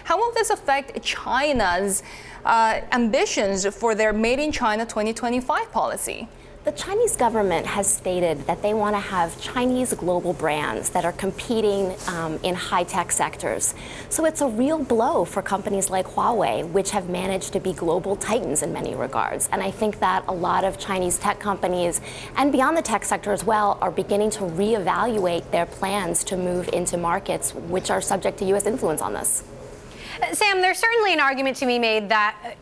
How will this affect China's ambitions for their Made in China 2025 policy? The Chinese government has stated that they want to have Chinese global brands that are competing in high-tech sectors. So it's a real blow for companies like Huawei, which have managed to be global titans in many regards. And I think that a lot of Chinese tech companies, and beyond the tech sector as well, are beginning to reevaluate their plans to move into markets which are subject to U.S. influence on this. Sam, there's certainly an argument to be made that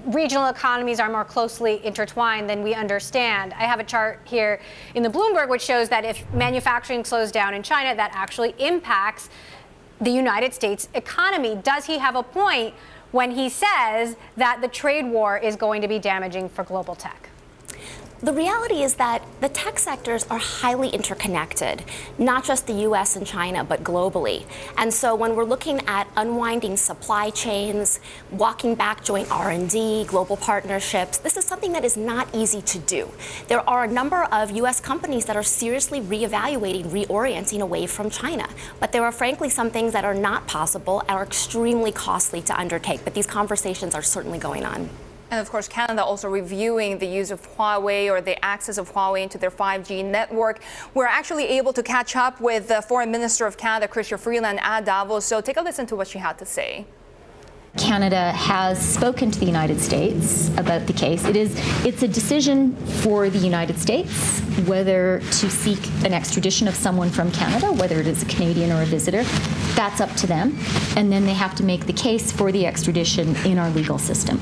regional economies are more closely intertwined than we understand. I have a chart here in the Bloomberg which shows that if manufacturing slows down in China, that actually impacts the United States economy. Does he have a point when he says that the trade war is going to be damaging for global tech? The reality is that the tech sectors are highly interconnected, not just the US and China, but globally. And so when we're looking at unwinding supply chains, walking back joint R&D, global partnerships, this is something that is not easy to do. There are a number of US companies that are seriously reevaluating, reorienting away from China. But there are frankly some things that are not possible and are extremely costly to undertake. But these conversations are certainly going on. And of course, Canada also reviewing the use of Huawei or the access of Huawei into their 5G network. We're actually able to catch up with the Foreign Minister of Canada, Chrystia Freeland, at Davos. So take a listen to what she had to say. Canada has spoken to the United States about the case. It's a decision for the United States whether to seek an extradition of someone from Canada, whether it is a Canadian or a visitor. That's up to them. And then they have to make the case for the extradition in our legal system.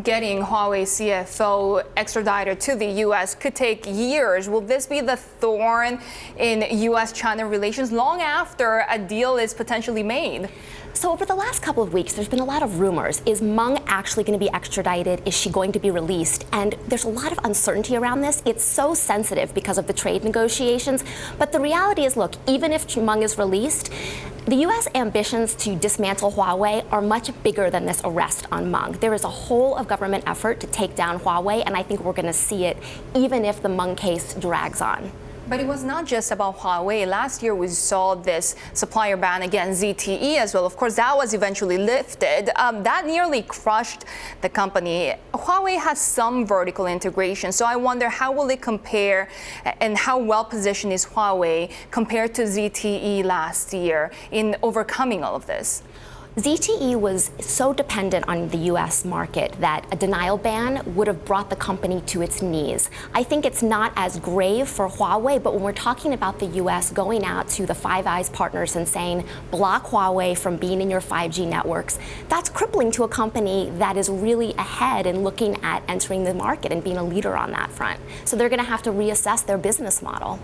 Getting Huawei CFO extradited to the U.S. could take years. Will this be the thorn in U.S.-China relations long after a deal is potentially made? So over the last couple of weeks, there's been a lot of rumors. Is Meng actually going to be extradited? Is she going to be released? And there's a lot of uncertainty around this. It's so sensitive because of the trade negotiations. But the reality is, look, even if Meng is released, the U.S. ambitions to dismantle Huawei are much bigger than this arrest on Meng. There is a whole of government effort to take down Huawei, and I think we're going to see it even if the Meng case drags on. But it was not just about Huawei. Last year, we saw this supplier ban against ZTE as well. Of course, that was eventually lifted. That nearly crushed the company. Huawei has some vertical integration, so I wonder how will it compare and how well positioned is Huawei compared to ZTE last year in overcoming all of this? ZTE was so dependent on the U.S. market that a denial ban would have brought the company to its knees. I think it's not as grave for Huawei, but when we're talking about the U.S. going out to the Five Eyes partners and saying, block Huawei from being in your 5G networks, that's crippling to a company that is really ahead and looking at entering the market and being a leader on that front. So they're going to have to reassess their business model.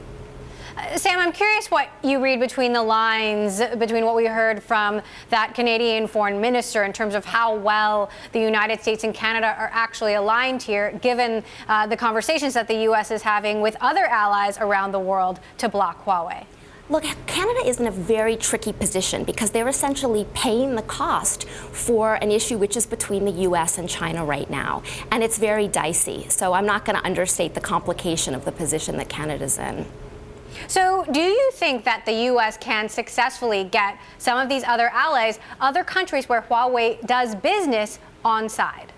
Sam, I'm curious what you read between the lines, between what we heard from that Canadian foreign minister in terms of how well the United States and Canada are actually aligned here, given the conversations that the U.S. is having with other allies around the world to block Huawei. Look, Canada is in a very tricky position because they're essentially paying the cost for an issue which is between the U.S. and China right now. And it's very dicey. So I'm not going to understate the complication of the position that Canada's in. So do you think that the U.S. can successfully get some of these other allies, other countries where Huawei does business, on side?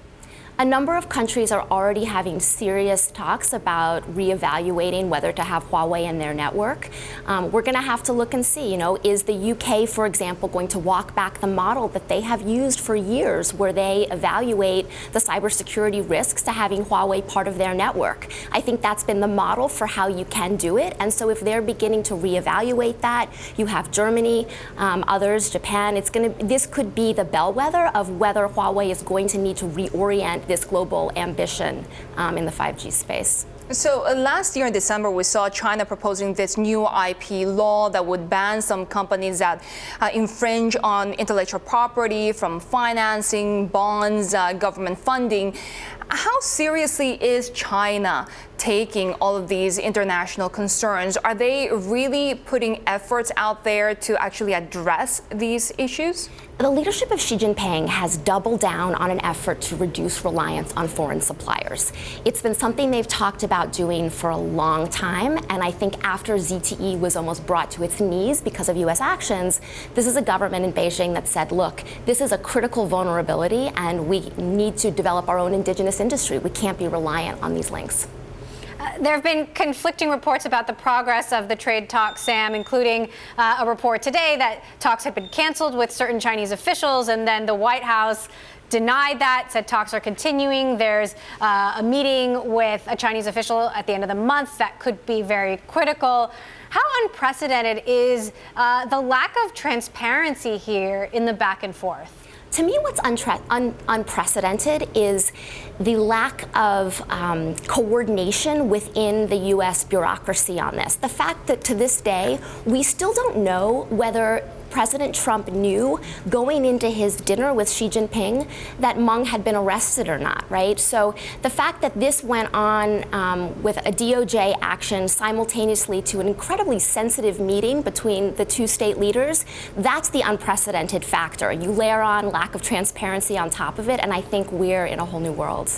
A number of countries are already having serious talks about reevaluating whether to have Huawei in their network. We're going to have to look and see, is the UK, for example, going to walk back the model that they have used for years where they evaluate the cybersecurity risks to having Huawei part of their network? I think that's been the model for how you can do it. And so if they're beginning to reevaluate that, you have Germany, others, Japan, this could be the bellwether of whether Huawei is going to need to reorient this global ambition in the 5G space. So last year in December, we saw China proposing this new IP law that would ban some companies that infringe on intellectual property, from financing, bonds, government funding. How seriously is China taking all of these international concerns? Are they really putting efforts out there to actually address these issues? The leadership of Xi Jinping has doubled down on an effort to reduce reliance on foreign suppliers. It's been something they've talked about doing for a long time, and I think after ZTE was almost brought to its knees because of U.S. actions, this is a government in Beijing that said, look, this is a critical vulnerability and we need to develop our own indigenous industry. We can't be reliant on these links. There have been conflicting reports about the progress of the trade talks, Sam, including a report today that talks had been canceled with certain Chinese officials, and then the White House denied that, said talks are continuing. There's a meeting with a Chinese official at the end of the month that could be very critical. How unprecedented is the lack of transparency here in the back and forth? To me, what's unprecedented is the lack of coordination within the U.S. bureaucracy on this. The fact that to this day, we still don't know whether President Trump knew going into his dinner with Xi Jinping that Meng had been arrested or not, right? So the fact that this went on with a DOJ action simultaneously to an incredibly sensitive meeting between the two state leaders, that's the unprecedented factor. You layer on lack of transparency on top of it, and I think we're in a whole new world.